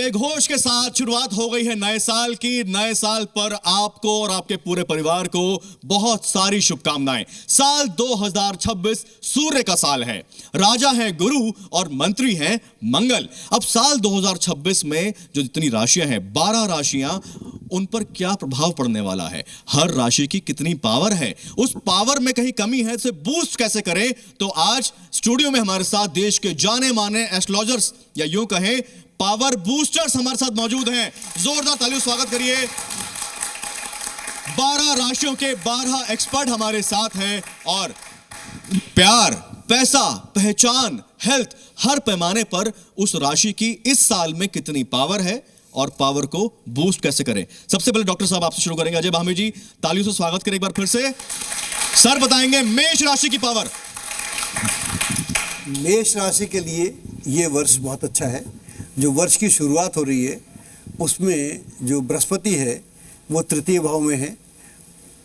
जय घोष के साथ शुरुआत हो गई है नए साल की। नए साल पर आपको और आपके पूरे परिवार को बहुत सारी शुभकामनाएं। साल 2026 सूर्य का साल है, राजा है गुरु और मंत्री है मंगल। अब साल 2026 में जो जितनी राशियां हैं, 12 राशियां, उन पर क्या प्रभाव पड़ने वाला है, हर राशि की कितनी पावर है, उस पावर में कहीं कमी है, उसे बूस्ट कैसे करें। तो आज स्टूडियो में हमारे साथ देश के जाने माने एस्ट्रोलॉजर्स या यूं कहें पावर बूस्टर्स हमारे साथ मौजूद हैं। जोरदार तालियों से स्वागत करिए। 12 राशियों के 12 एक्सपर्ट हमारे साथ हैं और प्यार, पैसा, पहचान, हेल्थ, हर पैमाने पर उस राशि की इस साल में कितनी पावर है और पावर को बूस्ट कैसे करें। सबसे पहले डॉक्टर साहब आपसे शुरू करेंगे। अजय भामी जी, तालियों से स्वागत करें एक बार फिर से। सर बताएंगे मेष राशि की पावर। मेष राशि के लिए ये वर्ष बहुत अच्छा है। जो वर्ष की शुरुआत हो रही है उसमें जो बृहस्पति है वो तृतीय भाव में है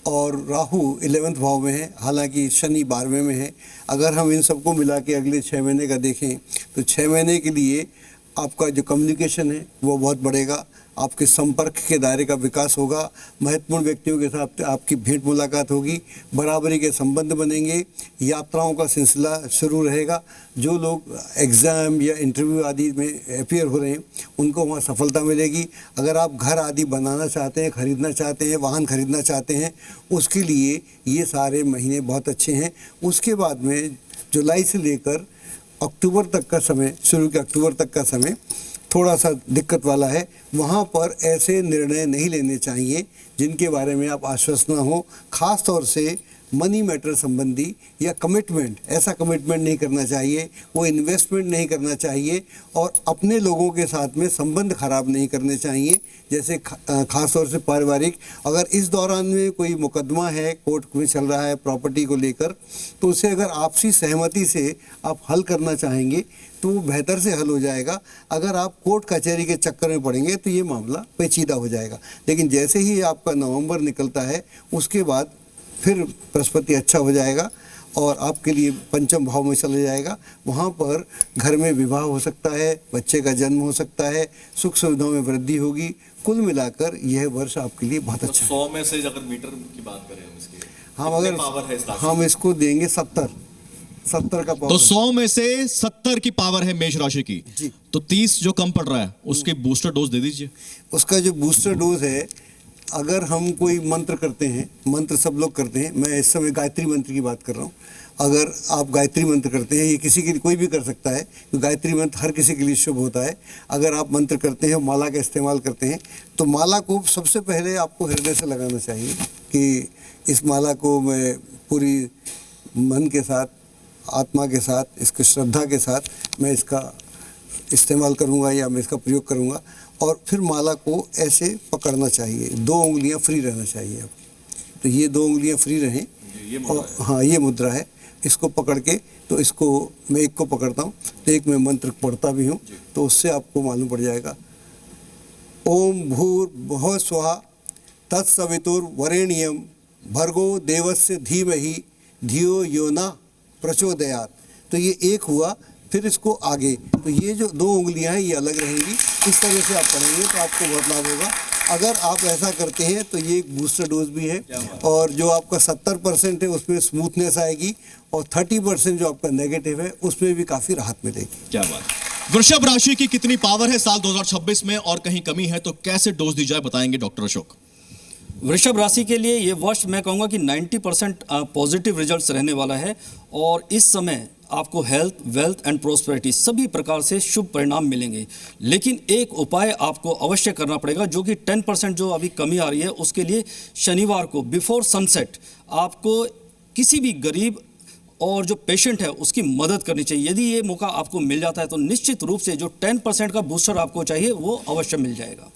और राहु 11वें भाव में है, हालांकि शनि 12वें में है। अगर हम इन सबको मिला के अगले 6 महीने का देखें तो 6 महीने के लिए आपका जो कम्युनिकेशन है वो बहुत बढ़ेगा, आपके संपर्क के दायरे का विकास होगा, महत्वपूर्ण व्यक्तियों के साथ आपकी भेंट मुलाकात होगी, बराबरी के संबंध बनेंगे, यात्राओं का सिलसिला शुरू रहेगा। जो लोग एग्ज़ाम या इंटरव्यू आदि में अपियर हो रहे हैं उनको वहाँ सफलता मिलेगी। अगर आप घर आदि बनाना चाहते हैं, ख़रीदना चाहते हैं, वाहन ख़रीदना चाहते हैं, उसके लिए ये सारे महीने बहुत अच्छे हैं। उसके बाद में जुलाई से लेकर अक्टूबर तक का समय, शुरू के अक्टूबर तक का समय थोड़ा सा दिक्कत वाला है। वहाँ पर ऐसे निर्णय नहीं लेने चाहिए जिनके बारे में आप आश्वस्त ना हो। ख़ास तौर से मनी मैटर संबंधी या कमिटमेंट, ऐसा कमिटमेंट नहीं करना चाहिए, वो इन्वेस्टमेंट नहीं करना चाहिए और अपने लोगों के साथ में संबंध खराब नहीं करने चाहिए। जैसे ख़ास तौर से पारिवारिक, अगर इस दौरान में कोई मुकदमा है, कोर्ट में चल रहा है प्रॉपर्टी को लेकर, तो उसे अगर आपसी सहमति से आप हल करना चाहेंगे तो वो बेहतर से हल हो जाएगा। अगर आप कोर्ट कचहरी के चक्कर में पड़ेंगे तो ये मामला पेचीदा हो जाएगा। लेकिन जैसे ही आपका नवंबर निकलता है उसके बाद फिर बृहस्पति अच्छा हो जाएगा और आपके लिए पंचम भाव में चले जाएगा। वहाँ पर घर में विवाह हो सकता है, बच्चे का जन्म हो सकता है, सुख सुविधाओं में वृद्धि होगी। कुल मिलाकर यह वर्ष आपके लिए बहुत अच्छा है। 100 में से अगर मीटर की बात करें हम इसकी, हम अगर हम इसको देंगे 70 का पावर, तो 100 में से 70 की पावर है मेष राशि की जी। तो 30 जो कम पड़ रहा है उसके बूस्टर डोज दे दीजिए। उसका जो बूस्टर डोज है, अगर हम कोई मंत्र करते हैं, मंत्र सब लोग करते हैं, मैं इस समय गायत्री मंत्र की बात कर रहा हूँ। अगर आप गायत्री मंत्र करते हैं, ये किसी के लिए कोई भी कर सकता है, तो गायत्री मंत्र हर किसी के लिए शुभ होता है। अगर आप मंत्र करते हैं, माला का इस्तेमाल करते हैं, तो माला को सबसे पहले आपको हृदय से लगाना चाहिए कि इस माला को मैं पूरी मन के साथ, आत्मा के साथ, इसकी श्रद्धा के साथ मैं इसका इस्तेमाल करूँगा या मैं इसका प्रयोग करूँगा। और फिर माला को ऐसे पकड़ना चाहिए, 2 उंगलियां फ्री रहना चाहिए आपकी। तो ये 2 उंगलियां फ्री रहें और हाँ, ये मुद्रा है। इसको पकड़ के, तो इसको मैं एक को पकड़ता हूँ तो एक मैं मंत्र पढ़ता भी हूँ, तो उससे आपको मालूम पड़ जाएगा। ओम भूर्भुवः स्वः तत्सवितुर्वरेण्यं भर्गो देवस्य धीमहि धियो यो न प्रचोदयात्। तो ये एक हुआ, फिर इसको आगे, तो ये जो 2 उंगलियां हैं ये अलग रहेंगी। इस तरह से आप पढ़ेंगे तो आपको बहुत लाभ होगा। अगर आप ऐसा करते हैं तो ये एक बूस्टर डोज भी है और जो आपका 70% है उसमें स्मूथनेस आएगी और 30% जो आपका नेगेटिव है उसमें भी काफ़ी राहत मिलेगी। क्या बात। वृषभ राशि की कितनी पावर है साल 2026 में और कहीं कमी है तो कैसे डोज दी जाए, बताएंगे डॉक्टर अशोक। वृषभ राशि के लिए ये वर्ष मैं कहूँगा कि 90% पॉजिटिव रिजल्ट्स रहने वाला है और इस समय आपको हेल्थ, वेल्थ एंड प्रोस्पेरिटी सभी प्रकार से शुभ परिणाम मिलेंगे। लेकिन एक उपाय आपको अवश्य करना पड़ेगा, जो कि 10% जो अभी कमी आ रही है उसके लिए शनिवार को बिफोर सनसेट आपको किसी भी गरीब और जो पेशेंट है उसकी मदद करनी चाहिए। यदि ये मौका आपको मिल जाता है तो निश्चित रूप से जो 10% का बूस्टर आपको चाहिए वो अवश्य मिल जाएगा।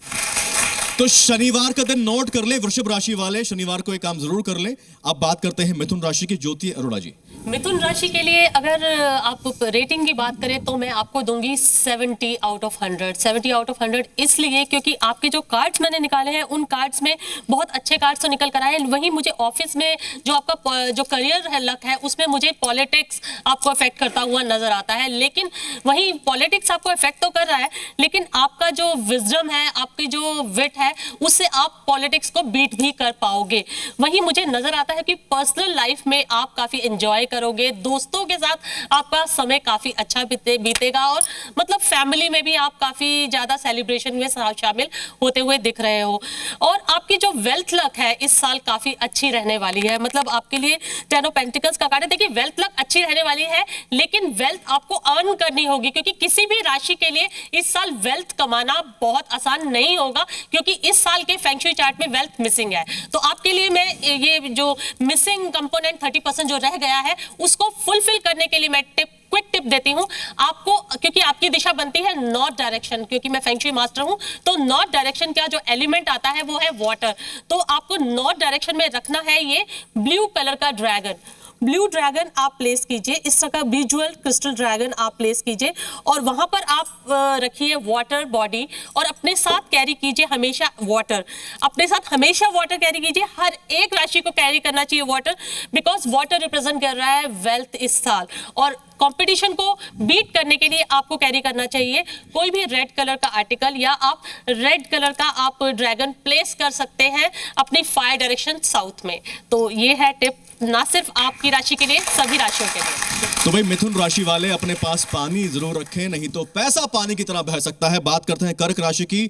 तो शनिवार का दिन नोट कर ले वृषभ राशि वाले, शनिवार को एक काम जरूर कर ले। अब बात करते हैं मिथुन राशि की, ज्योति अरोड़ा जी। मिथुन राशि के लिए अगर आप रेटिंग की बात करें तो मैं आपको दूंगी 70 आउट ऑफ 100। 70 आउट ऑफ 100 इसलिए क्योंकि आपके जो कार्ड्स मैंने निकाले हैं उन कार्ड्स में बहुत अच्छे कार्ड्स तो निकल कर आए हैं। वहीं मुझे ऑफिस में जो आपका जो करियर है लक है उसमें मुझे पॉलिटिक्स आपको अफेक्ट करता हुआ नजर आता है। लेकिन वहीं पॉलिटिक्स आपको अफेक्ट तो कर रहा है, लेकिन आपका जो विजडम है, आपकी जो विट है, उससे आप पॉलिटिक्स को बीट भी कर पाओगे। वहीं मुझे नजर आता है कि पर्सनल लाइफ में आप काफी एंजॉय करोगे, दोस्तों के साथ आपका समय काफी अच्छा बीतेगा और मतलब फैमिली में भी आप काफी ज्यादा सेलिब्रेशन में शामिल होते हुए दिख रहे हो। और आपकी जो वेल्थ लक है इस साल काफी अच्छी रहने वाली है। मतलब आपके लिए 10 ऑफ पेंटिकल्स का कार्ड है। देखिए वेल्थ लक अच्छी रहने वाली है, लेकिन वेल्थ आपको अर्न करनी होगी, क्योंकि किसी भी राशि के लिए इस साल वेल्थ कमाना बहुत आसान नहीं होगा, क्योंकि इस साल के फेंग शुई चार्ट में वेल्थ मिसिंग है। तो आपके लिए मैं ये जो मिसिंग कंपोनेंट 30% जो रह गया है उसको फुलफिल करने के लिए मैं क्विक टिप देती हूं आपको, क्योंकि आपकी दिशा बनती है नॉर्थ डायरेक्शन, क्योंकि मैं फेंग शुई मास्टर हूं, तो नॉर्थ डायरेक्शन का जो एलिमेंट आता है वो है वाटर। तो आपको नॉर्थ डायरेक्शन में रखना है ये ब्लू कलर का ड्रैगन। ब्लू ड्रैगन आप प्लेस कीजिए, इस तरह का विजुअल क्रिस्टल ड्रैगन आप प्लेस कीजिए और वहां पर आप रखिए वाटर बॉडी और अपने साथ कैरी कीजिए हमेशा वाटर। अपने साथ हमेशा वाटर कैरी कीजिए, हर एक राशि को कैरी करना चाहिए वाटर, बिकॉज वाटर रिप्रेजेंट कर रहा है वेल्थ इस साल। और कंपटीशन को बीट करने के लिए आपको कैरी करना चाहिए कोई भी रेड कलर का आर्टिकल, या आप रेड कलर का आप ड्रैगन प्लेस कर सकते हैं अपनी फायर डायरेक्शन साउथ में। तो ये है टिप, ना सिर्फ आपकी राशि के लिए, सभी राशियों के लिए। तो भाई मिथुन राशि वाले अपने पास पानी जरूर रखें, नहीं तो पैसा पानी की तरह बह सकता है। बात करते हैं कर्क राशि की,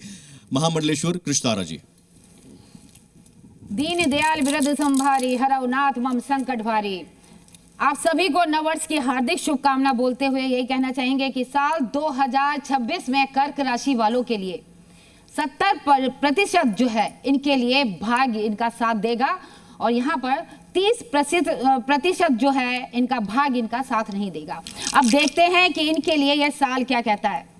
महामंडलेश्वर कृष्णारा जी। दीन दयाल विरद संभारी, हरौ नाथ मम संकट भारी। आप सभी को नववर्ष की हार्दिक शुभकामना बोलते हुए यही कहना चाहेंगे कि साल 2026 में कर्क राशि वालों के लिए 70% जो है इनके लिए भाग्य इनका साथ देगा, और यहाँ पर 30% जो है इनका भाग्य इनका साथ नहीं देगा। अब देखते हैं कि इनके लिए यह साल क्या कहता है।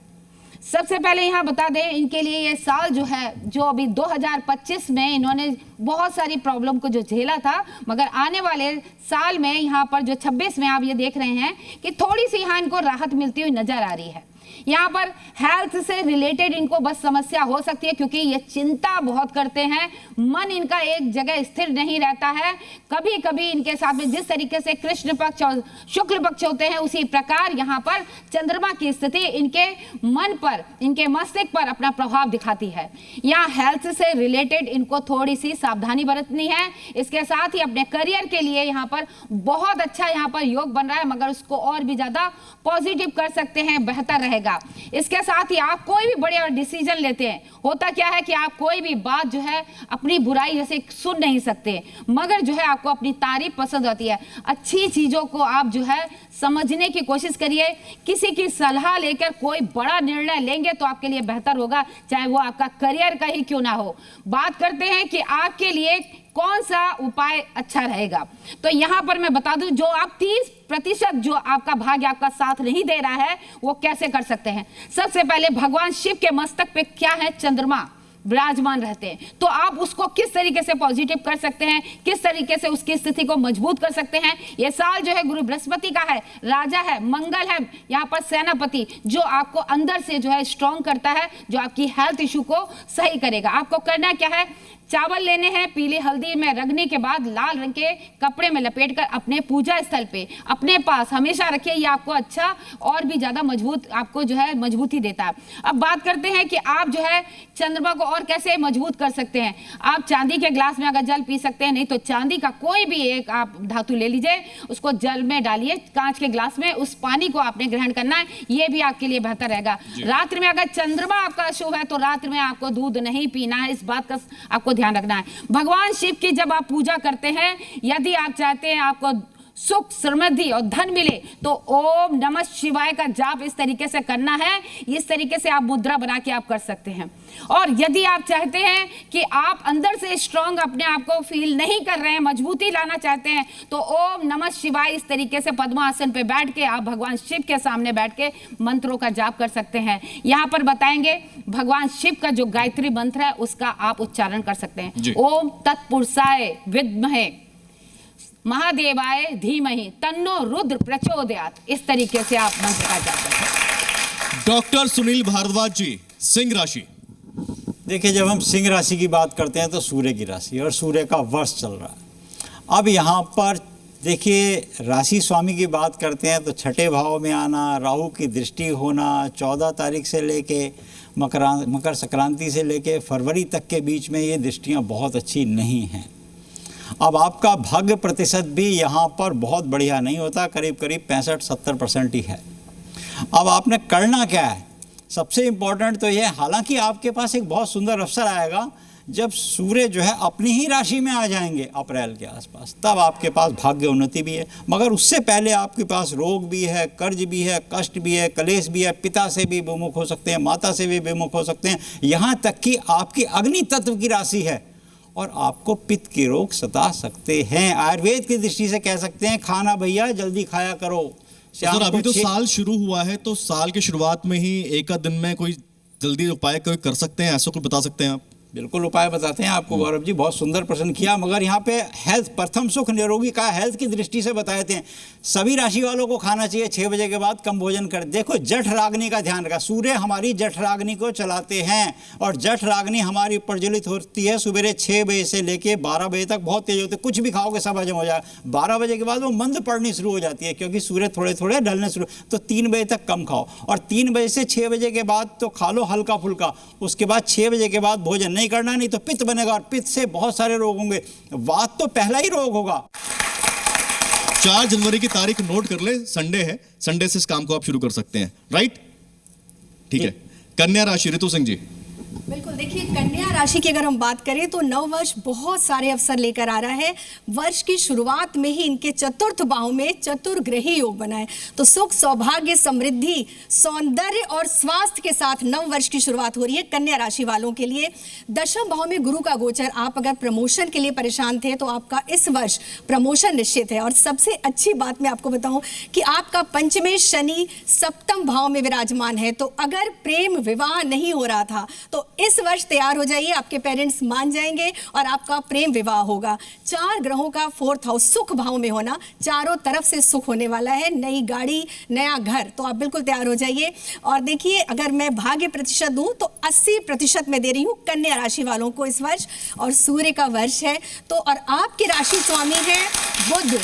सबसे पहले यहाँ बता दें, इनके लिए ये साल जो है, जो अभी 2025 में इन्होंने बहुत सारी प्रॉब्लम को जो झेला था, मगर आने वाले साल में यहाँ पर जो 26 में आप ये देख रहे हैं कि थोड़ी सी यहाँ इनको राहत मिलती हुई नजर आ रही है। यहाँ पर हेल्थ से रिलेटेड इनको बस समस्या हो सकती है, क्योंकि ये चिंता बहुत करते हैं, मन इनका एक जगह स्थिर नहीं रहता है। कभी कभी इनके साथ में जिस तरीके से कृष्ण पक्ष और शुक्ल पक्ष होते हैं, उसी प्रकार यहाँ पर चंद्रमा की स्थिति इनके मन पर, इनके मस्तिष्क पर अपना प्रभाव दिखाती है। यहाँ हेल्थ से रिलेटेड इनको थोड़ी सी सावधानी बरतनी है। इसके साथ ही अपने करियर के लिए यहाँ पर बहुत अच्छा यहाँ पर योग बन रहा है, मगर उसको और भी ज्यादा पॉजिटिव कर सकते हैं, बेहतर रहेगा। इसके साथ ही आप कोई भी बड़े डिसीजन लेते हैं, होता क्या है कि आप कोई भी बात जो है अपनी बुराई जैसे सुन नहीं सकते, मगर जो है आपको अपनी तारीफ पसंद होती है। अच्छी चीजों को आप जो है समझने की कोशिश करिए। किसी की सलाह लेकर कोई बड़ा निर्णय लेंगे तो आपके लिए बेहतर होगा, चाहे वो आपका करियर का ही क्यों ना हो। बात करते हैं कि आपके लिए कौन सा उपाय अच्छा रहेगा, तो यहां पर मैं बता दूं, जो आप 30% जो आपका भाग्य आपका साथ नहीं दे रहा है वो कैसे कर सकते हैं। सबसे पहले भगवान शिव के मस्तक पे क्या है, चंद्रमा विराजमान रहते हैं, तो आप उसको किस तरीके से पॉजिटिव कर सकते हैं, किस तरीके से उसकी स्थिति को मजबूत कर सकते हैं। ये साल जो है गुरु बृहस्पति का है, राजा है, मंगल है, यहाँ पर सेनापति, जो आपको अंदर से जो है स्ट्रॉन्ग करता है, जो आपकी हेल्थ इशू को सही करेगा। आपको करना क्या है, चावल लेने हैं, पीली हल्दी में रगड़ने के बाद लाल रंग के कपड़े में लपेटकर अपने पूजा स्थल पे अपने पास हमेशा रखिए। ये आपको अच्छा और भी ज्यादा मजबूत, आपको जो है मजबूती देता है। अब बात करते हैं कि आप जो है चंद्रमा को और कैसे मजबूत कर सकते हैं। आप चांदी के ग्लास में अगर जल पी सकते हैं, नहीं तो चांदी का कोई भी एक आप धातु ले लीजिए, उसको जल में डालिए, कांच के ग्लास में, उस पानी को आपने ग्रहण करना है, ये भी आपके लिए बेहतर रहेगा। रात्रि में अगर चंद्रमा आपका शुभ है तो रात्रि में आपको दूध नहीं पीना है, इस बात का आपको ध्यान रखना है। भगवान शिव की जब आप पूजा करते हैं, यदि आप चाहते हैं आपको सुख समृद्धि और धन मिले, तो ओम नमः शिवाय का जाप इस तरीके से करना है। इस तरीके से आप मुद्रा बना के आप कर सकते हैं। और यदि आप चाहते हैं कि आप अंदर से स्ट्रांग अपने आप को फील नहीं कर रहे हैं, मजबूती लाना चाहते हैं, तो ओम नमः शिवाय इस तरीके से पद्मासन पे बैठ के आप भगवान शिव के सामने बैठ के मंत्रों का जाप कर सकते हैं। यहाँ पर बताएंगे भगवान शिव का जो गायत्री मंत्र है उसका आप उच्चारण कर सकते हैं। ओम तत्पुरुषाय विद्महे महादेवाय धीमहि तन्नो रुद्र प्रचोदयात्, इस तरीके से आप मंत्र का जाप करें। डॉक्टर सुनील भारद्वाज जी, सिंह राशि। देखिए, जब हम सिंह राशि की बात करते हैं तो सूर्य की राशि, और सूर्य का वर्ष चल रहा है। अब यहाँ पर देखिए, राशि स्वामी की बात करते हैं तो छठे भाव में आना, राहु की दृष्टि होना, 14 तारीख से लेके मकर संक्रांति से लेके फरवरी तक के बीच में ये दृष्टियाँ बहुत अच्छी नहीं हैं। अब आपका भाग्य प्रतिशत भी यहाँ पर बहुत बढ़िया नहीं होता, करीब करीब 65-70% ही है। अब आपने करना क्या है, सबसे इम्पोर्टेंट तो ये, हालांकि आपके पास एक बहुत सुंदर अवसर आएगा जब सूर्य जो है अपनी ही राशि में आ जाएंगे अप्रैल के आसपास, तब आपके पास भाग्य उन्नति भी है। मगर उससे पहले आपके पास रोग भी है, कर्ज भी है, कष्ट भी है, कलेश भी है, पिता से भी विमुख हो सकते हैं, माता से भी विमुख हो सकते हैं, यहाँ तक कि आपकी अग्नि तत्व की राशि है और आपको पित्त के रोग सता सकते हैं। आयुर्वेद की दृष्टि से कह सकते हैं, खाना भैया जल्दी खाया करो। सर, अभी तो साल शुरू हुआ है, तो साल की शुरुआत में ही एक दिन में कोई जल्दी उपाय कोई कर सकते हैं, ऐसा कुछ बता सकते हैं आप? बिल्कुल उपाय बताते हैं आपको गौरव जी, बहुत सुंदर प्रश्न किया। मगर यहाँ पे हेल्थ, प्रथम सुख निरोगी का हेल्थ की दृष्टि से बताए थे। सभी राशि वालों को खाना चाहिए 6 बजे के बाद, कम भोजन कर। देखो, जठ राग्नि का ध्यान रखा, सूर्य हमारी जठ राग्नि को चलाते हैं और जठ राग्नि हमारी प्रज्वलित होती है सुबह 6 बजे से लेके 12 बजे तक, बहुत तेज होती है। कुछ भी खाओगे सब हजम हो जाएगा। 12 बजे के बाद वो मंद पड़नी शुरू हो जाती है क्योंकि सूर्य थोड़े थोड़े ढलने शुरू, तो 3 बजे तक कम खाओ और 3 बजे से 6 बजे के बाद तो खा लो हल्का फुल्का। उसके बाद 6 बजे के बाद भोजन नहीं करना, नहीं तो पित्त बनेगा और पित्त से बहुत सारे रोग होंगे। वात तो पहला ही रोग होगा। 4 जनवरी की तारीख नोट कर ले, संडे है, संडे से इस काम को आप शुरू कर सकते हैं, राइट? ठीक है। कन्या राशि, ऋतु सिंह जी। बिल्कुल, देखिए कन्या राशि की अगर हम बात करें तो नव वर्ष बहुत सारे अवसर लेकर आ रहा है। वर्ष की शुरुआत में ही इनके चतुर्थ भाव में चतुर्ग्रही योग बना है, तो सुख, सौभाग्य, समृद्धि, सौंदर्य और स्वास्थ्य के साथ नव वर्ष की शुरुआत हो रही है कन्या राशि वालों के लिए। दशम भाव में गुरु का गोचर, आप अगर प्रमोशन के लिए परेशान थे तो आपका इस वर्ष प्रमोशन निश्चित है। और सबसे अच्छी बात मैं आपको बताऊं कि आपका पंचमे शनि सप्तम भाव में विराजमान है, तो अगर प्रेम विवाह नहीं हो रहा था तो इस वर्ष तैयार हो जाइए, आपके पेरेंट्स मान जाएंगे और आपका प्रेम विवाह होगा। 4 ग्रहों का 4th हाउस सुख भाव में होना, चारों तरफ से सुख होने वाला है, नई गाड़ी, नया घर, तो आप बिल्कुल तैयार हो जाइए। और देखिए, अगर मैं भाग्य प्रतिशत दूं तो 80% मैं दे रही हूं कन्या राशि वालों को इस वर्ष, और सूर्य का वर्ष है तो, और आपके राशि स्वामी है बुध,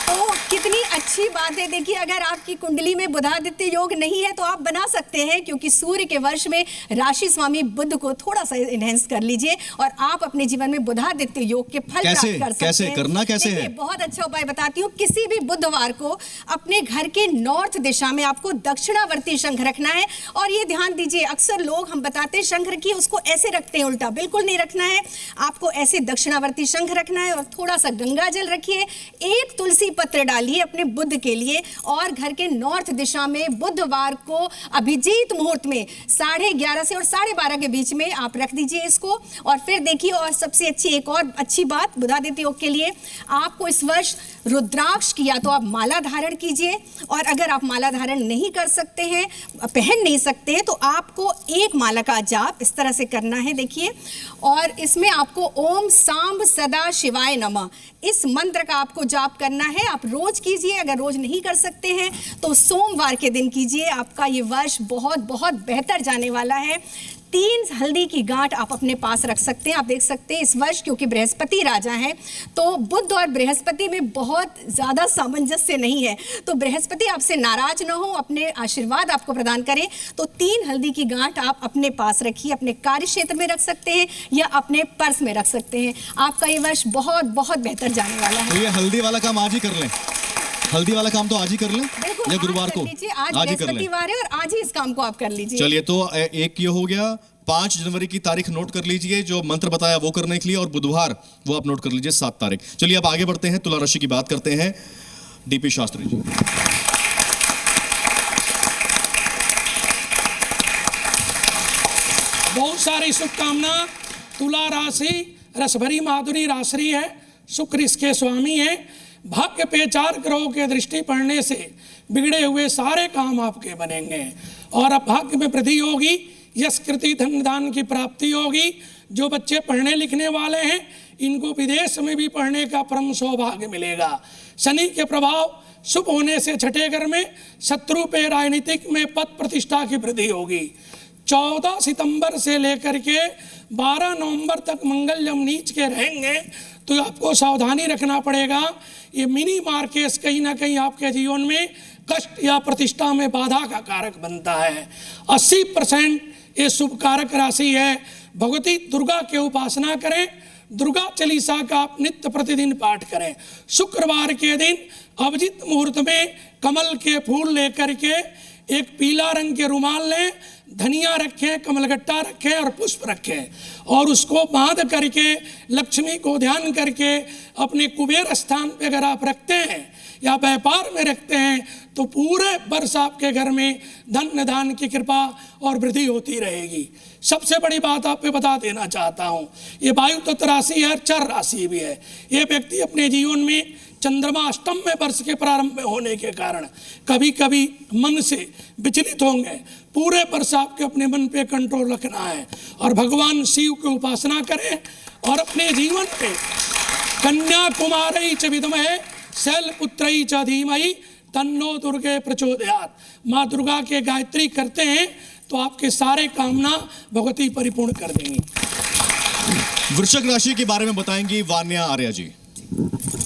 तो कितनी अच्छी बात है। देखिए, अगर आपकी कुंडली में बुधादित्य योग नहीं है तो आप बना सकते हैं, क्योंकि सूर्य के वर्ष में राशि स्वामी बुध को थोड़ा सा इनहेंस कर लीजिए और आप अपने जीवन में बुधादित्य योग के फल प्राप्त कर सकते कैसे हैं। करना कैसे है? बहुत अच्छा उपाय बताती हूँ। किसी भी बुधवार को अपने घर के नॉर्थ दिशा में आपको दक्षिणावर्ती शंख रखना है, और ये ध्यान दीजिए, अक्सर लोग हम बताते हैं शंख रखिए, उसको ऐसे रखते हैं, उल्टा बिल्कुल नहीं रखना है। आपको ऐसे दक्षिणावर्ती शंख रखना है और थोड़ा सा गंगा जल रखिए, एक तुलसी पत्र डालिए अपने बुध के लिए, और घर के नॉर्थ दिशा में बुधवार को अभिजीत मुहूर्त में 11:30 से और 12:30 के बीच में आप रख दीजिए इसको। और फिर देखिए, और सबसे अच्छी एक और अच्छी बात बुधादित्य योग के लिए, आपको इस वर्ष रुद्राक्ष की या तो आप माला धारण कीजिए, और अगर आप माला धारण नहीं कर सकते हैं, पहन नहीं सकते हैं, तो आपको एक माला का जाप इस तरह से करना है। देखिए, और इसमें आपको ओम सांब सदा शिवाय नमः इस मंत्र का आपको जाप करना है। आप रोज कीजिए, अगर रोज नहीं कर सकते हैं तो सोमवार के दिन कीजिए। आपका ये वर्ष बहुत बहुत बेहतर जाने वाला है। 3 हल्दी की गांठ आप अपने पास रख सकते हैं। आप देख सकते हैं इस वर्ष क्योंकि बृहस्पति राजा हैं, तो बुध और बृहस्पति में बहुत ज़्यादा सामंजस्य नहीं है, तो बृहस्पति आपसे नाराज ना हो, अपने आशीर्वाद आपको प्रदान करें, तो 3 हल्दी की गांठ आप अपने पास रखिए। अपने कार्य क्षेत्र में रख सकते हैं या अपने पर्स में रख सकते हैं। आपका ये वर्ष बहुत बहुत बेहतर जाने वाला है। तो ये हल्दी वाला काम आज ही कर लें, हल्दी वाला काम तो आज ही कर लें या गुरुवार को? आज ही कर लें, और आज ही इस काम को आप कर लीजिए। चलिए, तो एक ये हो गया। 5 जनवरी की तारीख नोट कर लीजिए, जो मंत्र बताया वो करने के लिए, और बुधवार वो आप नोट कर लीजिए 7 तारीख। चलिए, अब आगे बढ़ते हैं, तुला राशि की बात करते हैं। डीपी शास्त्री जी। बहुत सारी शुभकामना। तुला राशि रसभरी माधुरी राशि है, शुक्र इसके स्वामी है। भाग्य पे 4 ग्रहों के दृष्टि पड़ने से बिगड़े हुए सारे काम आपके बनेंगे, और अब भाग्य में वृद्धि होगी, यश कृति धन दान की प्राप्ति होगी, जो बच्चे पढ़ने लिखने वाले हैं इनको विदेश में भी पढ़ने का परम सौभाग्य मिलेगा। शनि के प्रभाव शुभ होने से छठे घर में शत्रु पे राजनीतिक में पद प्रतिष्ठा की वृद्धि होगी। 14 सितंबर से लेकर के 12 नवंबर तक मंगल जब नीच के रहेंगे तो आपको सावधानी रखना पड़ेगा। ये मिनी मार्केस कहीं ना कहीं आपके जीवन में कष्ट या प्रतिष्ठा में बाधा का कारक बनता है। 80% ये शुभ कारक राशि है। भगवती दुर्गा के उपासना करें, दुर्गा चालीसा का आप नित्य प्रतिदिन पाठ करें। शुक्रवार के दिन अभिजित मुहूर्त में कमल के फूल लेकर के एक पीला रंग के रुमाल लें, धनिया रखें, कमलगट्टा रखें और पुष्प रखें और उसको बांध करके लक्ष्मी को ध्यान करके अपने कुबेर स्थान पे अगर आप रखते हैं या व्यापार में रखते हैं तो पूरे वर्ष आपके घर में धन निधान की कृपा और वृद्धि होती रहेगी। सबसे बड़ी बात आप पे बता देना चाहता हूँ, ये वायु तत्व राशि है, चर राशि भी है। ये व्यक्ति अपने जीवन में चंद्रमा अष्टम में वर्ष के प्रारंभ में होने के कारण कभी कभी मन से विचलित होंगे। पूरे वर्ष आपके अपने मन पे कंट्रोल रखना है और भगवान शिव की उपासना करें और अपने जीवन में कन्याकुमारी च विद्महे शैलपुत्री च धीमहि तन्नो दुर्गे प्रचोदयात् माँ दुर्गा के गायत्री करते हैं तो आपके सारे कामना भगवती परिपूर्ण कर देंगी। वृश्चिक राशि के बारे में बताएंगी वान्या आर्या जी।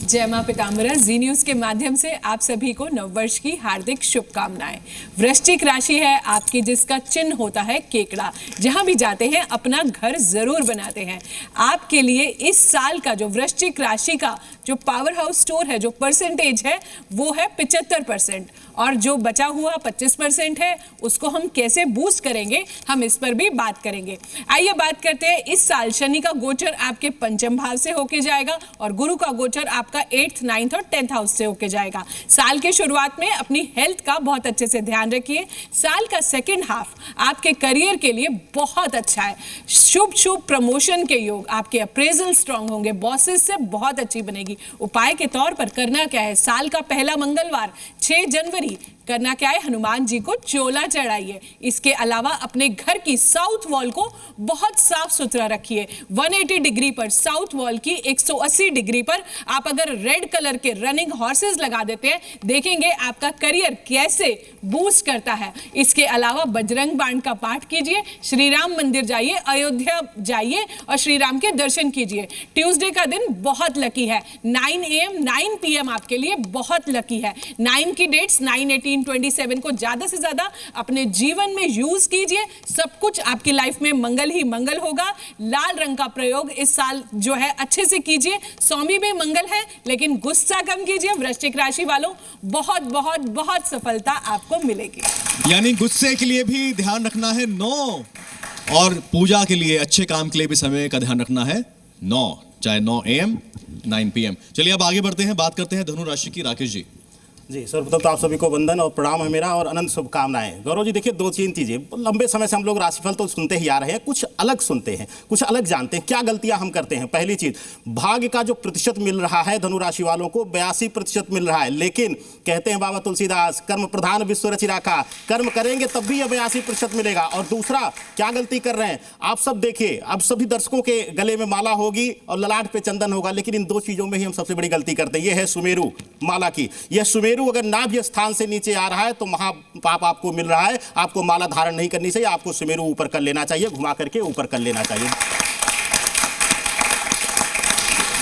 जय मां पिताम्बरा। जी न्यूज के माध्यम से आप सभी को नववर्ष की हार्दिक शुभकामनाएं। वृश्चिक राशि है आपकी जिसका चिन्ह होता है केकड़ा। जहां भी जाते हैं अपना घर जरूर बनाते हैं। आपके लिए इस साल का जो वृश्चिक राशि का जो पावर हाउस स्टोर है, जो परसेंटेज है वो है 75% और जो बचा हुआ 25% है उसको हम कैसे बूस्ट करेंगे हम इस पर भी बात करेंगे। आइए बात करते हैं। इस साल शनि का गोचर आपके पंचम भाव से होके जाएगा और गुरु का गोचर आपका 8th, 9th और 10th हाउस से होके जाएगा। साल के शुरुआत में अपनी हेल्थ का बहुत अच्छे से ध्यान रखिए। साल का सेकेंड हाफ आपके करियर के लिए बहुत अच्छा है। शुभ प्रमोशन के योग, आपके अप्रेजल स्ट्रांग होंगे, बॉसेस से बहुत अच्छी बनेगी। उपाय के तौर पर करना क्या है, साल का पहला मंगलवार 6 जनवरी करना क्या है, हनुमान जी को चोला चढ़ाइए। इसके अलावा अपने घर की साउथ वॉल को बहुत साफ सुथरा रखिए। 180 डिग्री पर साउथ वॉल की 180 डिग्री पर आप अगर रेड कलर के रनिंग हॉर्सेस लगा देते हैं, देखेंगे आपका करियर कैसे बूस्ट करता है। इसके अलावा बजरंग बाण का पाठ कीजिए, श्री राम मंदिर जाइए, अयोध्या जाइए और श्री राम के दर्शन कीजिए। ट्यूसडे का दिन बहुत लकी है। 9 AM 9 PM आपके लिए बहुत लकी है। 9 की डेट्स 9, 18, 27 को ज्यादा से ज्यादा अपने जीवन में यूज कीजिए। सब कुछ आपकी लाइफ में मंगल ही मंगल होगा। लाल रंग का प्रयोग इस साल जो है अच्छे से कीजिए। स्वामी में मंगल है लेकिन गुस्सा कम कीजिए। वृश्चिक राशि वालों बहुत बहुत बहुत सफलता आपको मिलेगी। यानी गुस्से के लिए भी ध्यान रखना है 9 और पूजा के लिए अच्छे काम के लिए भी समय का ध्यान रखना है 9, चाहे 9 AM 9 PM। चलिए अब आगे बढ़ते हैं, बात करते हैं धनु राशि की। राकेश जी। जी सर्वप्रथम तो आप सभी को वंदन और प्रणाम है मेरा और अनंत शुभकामनाएं। गौरव जी देखिए 2-3 चीज़ें लंबे समय से हम लोग राशिफल तो सुनते ही आ रहे हैं, कुछ अलग सुनते हैं, कुछ अलग जानते हैं। क्या गलतियां हम करते हैं? पहली चीज, भाग्य का जो प्रतिशत मिल रहा है धनु राशि वालों को 82% मिल रहा है, लेकिन कहते हैं बाबा तुलसीदास कर्म प्रधान विश्व रचि राखा, कर्म करेंगे तब भी 82% मिलेगा। और दूसरा क्या गलती कर रहे हैं आप सब देखिए, अब सभी दर्शकों के गले में माला होगी और ललाट पे चंदन होगा, लेकिन इन 2 चीजों में ही हम सबसे बड़ी गलती करते हैं। यह है सुमेरु माला की। यह सुमेरु अगर नाभि स्थान से नीचे आ रहा है तो महापाप आपको मिल रहा है। आपको माला धारण नहीं करनी चाहिए, आपको सुमेरु ऊपर कर लेना चाहिए, घुमा करके ऊपर कर लेना चाहिए।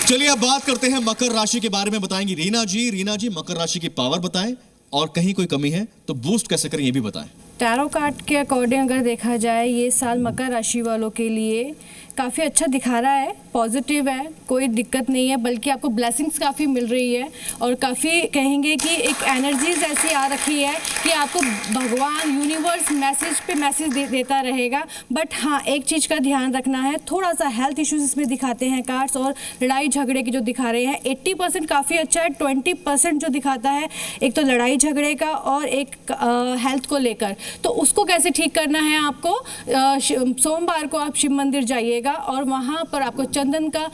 चलिए अब बात करते हैं मकर राशि के बारे में, बताएंगी रीना जी। रीना जी, मकर राशि की पावर बताएं और कहीं कोई कमी है तो बूस्ट कैसे करें ये भी बताएं। टैरो कार्ड के अकॉर्डिंग अगर देखा जाए ये साल मकर राशि वालों के लिए काफ़ी अच्छा दिखा रहा है, पॉजिटिव है, कोई दिक्कत नहीं है, बल्कि आपको ब्लेसिंग्स काफ़ी मिल रही है और काफ़ी कहेंगे कि एक एनर्जीज ऐसी आ रखी है कि आपको भगवान यूनिवर्स मैसेज पे मैसेज देता रहेगा। बट हाँ, एक चीज़ का ध्यान रखना है, थोड़ा सा हेल्थ इश्यूज इसमें दिखाते हैं कार्ड्स और लड़ाई झगड़े की जो दिखा रहे हैं। 80% काफ़ी अच्छा है, 20% जो दिखाता है एक तो लड़ाई झगड़े का और एक हेल्थ को लेकर। तो उसको कैसे ठीक करना है आपको, सोमवार को आप शिव मंदिर जाइएगा और वहाँ पर आपको चंदन का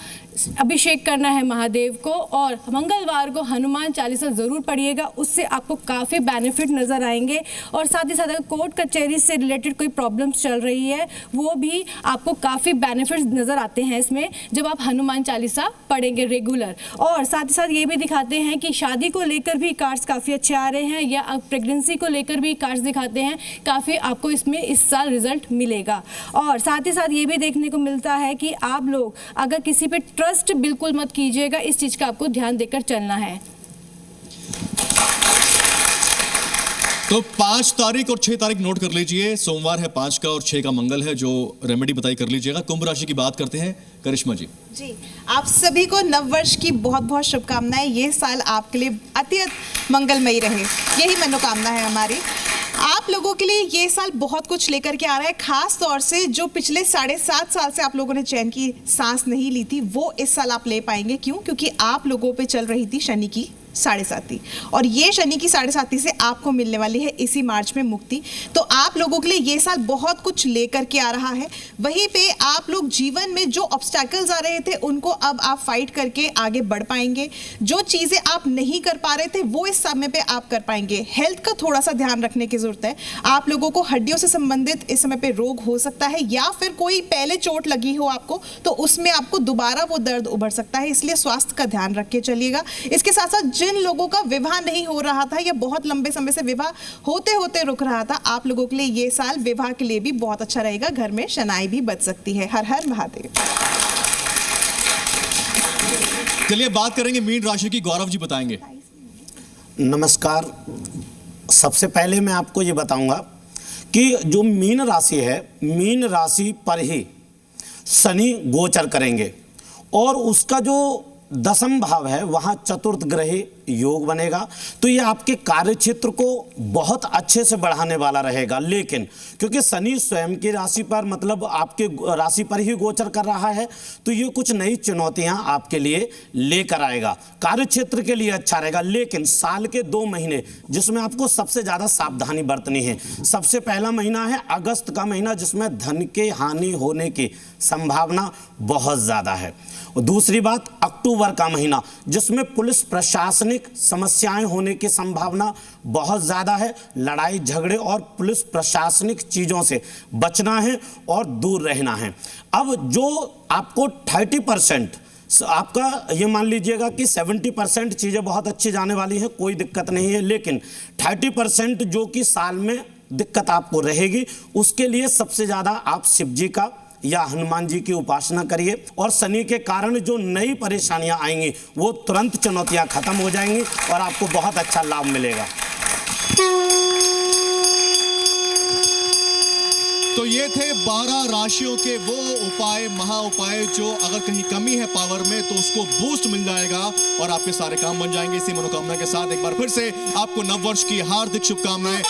अभिषेक करना है महादेव को, और मंगलवार को हनुमान चालीसा ज़रूर पढ़िएगा, उससे आपको काफ़ी बेनिफिट नज़र आएंगे। और साथ ही साथ अगर कोर्ट कचहरी से रिलेटेड कोई प्रॉब्लम्स चल रही है वो भी आपको काफ़ी बेनिफिट्स नज़र आते हैं इसमें जब आप हनुमान चालीसा पढ़ेंगे रेगुलर। और साथ ही साथ ये भी दिखाते हैं कि शादी को लेकर भी कार्ड्स काफ़ी अच्छे आ रहे हैं, या प्रेगनेंसी को लेकर भी कार्ड्स दिखाते हैं, काफ़ी आपको इसमें इस साल रिजल्ट मिलेगा। और साथ ही साथ ये भी देखने को मिलता है कि आप लोग अगर किसी पे ट्रस्ट बिल्कुल मत कीजिएगा, इस चीज़ का आपको ध्यान देकर चलना है। तो 5 तारीख और 6 तारीख नोट कर लीजिए, सोमवार है 5 का और 6 का मंगल है, जो रेमेडी बताई कर लीजिएगा। कुंभ राशि की बात करते हैं, करिश्मा जी। जी, आप सभी को नववर्ष की बहुत बहुत शुभकामनाएं। ये साल आपके लिए अत्यंत मंगलमयी रहे, यही मनोकामना है हमारी। आप लोगों के लिए ये साल बहुत कुछ लेकर के आ रहा है, खास तौर से जो पिछले 7.5 साल से आप लोगों ने चैन की सांस नहीं ली थी, वो इस साल आप ले पाएंगे। क्यों? क्योंकि आप लोगों पे चल रही थी शनि की 7.5, और ये शनि की 7.5 से आपको मिलने वाली है इसी मार्च में मुक्ति। तो आप लोगों के लिए ये साल बहुत कुछ लेकर के आ रहा है। वहीं पे आप लोग जीवन में जो ऑब्स्टैकल्स आ रहे थे उनको अब आप फाइट करके आगे बढ़ पाएंगे। जो चीज़ें आप नहीं कर पा रहे थे वो इस समय पे आप कर पाएंगे। हेल्थ का थोड़ा सा ध्यान रखने की जरूरत है। आप लोगों को हड्डियों से संबंधित इस समय पे रोग हो सकता है, या फिर कोई पहले चोट लगी हो आपको तो उसमें आपको दोबारा वो दर्द उभर सकता है, इसलिए स्वास्थ्य का ध्यान रख के चलिएगा। इसके साथ साथ जिन लोगों का विवाह नहीं हो रहा था या बहुत लंबे समय से विवाह होते होते रुक रहा था, आप लोगों के लिए ये साल विवाह के लिए भी बहुत अच्छा रहेगा। घर में शनाई भी बच सकती है। हर हर महादेव। चलिए बात करेंगे मीन राशि की, गौरव जी बताएंगे। नमस्कार। सबसे पहले मैं आपको ये बताऊंगा कि जो मीन राशि है, मीन राशि पर ही शनि गोचर करेंगे और उसका जो 10th भाव है वहाँ चतुर्थ ग्रही योग बनेगा, तो ये आपके कार्य क्षेत्र को बहुत अच्छे से बढ़ाने वाला रहेगा। लेकिन क्योंकि शनि स्वयं की राशि पर, मतलब आपके राशि पर ही गोचर कर रहा है, तो ये कुछ नई चुनौतियां आपके लिए लेकर आएगा। कार्य क्षेत्र के लिए अच्छा रहेगा, लेकिन साल के 2 महीने जिसमें आपको सबसे ज़्यादा सावधानी बरतनी है। सबसे पहला महीना है अगस्त का महीना, जिसमें धन के हानि होने की संभावना बहुत ज़्यादा है। और दूसरी बात अक्टूबर का महीना, जिसमें पुलिस प्रशासनिक समस्याएं होने की संभावना बहुत ज़्यादा है। लड़ाई झगड़े और पुलिस प्रशासनिक चीज़ों से बचना है और दूर रहना है। अब जो आपको 30%, आपका ये मान लीजिएगा कि 70% चीज़ें बहुत अच्छी जाने वाली हैं, कोई दिक्कत नहीं है, लेकिन 30% जो कि साल में दिक्कत आपको रहेगी, उसके लिए सबसे ज़्यादा आप शिव जी का या हनुमान जी की उपासना करिए। और शनि के कारण जो नई परेशानियां आएंगी वो तुरंत चुनौतियां खत्म हो जाएंगी और आपको बहुत अच्छा लाभ मिलेगा। तो ये थे 12 राशियों के वो उपाय, महा उपाय, जो अगर कहीं कमी है पावर में तो उसको बूस्ट मिल जाएगा और आपके सारे काम बन जाएंगे। इसी मनोकामना के साथ एक बार फिर से आपको नववर्ष की हार्दिक शुभकामनाएं।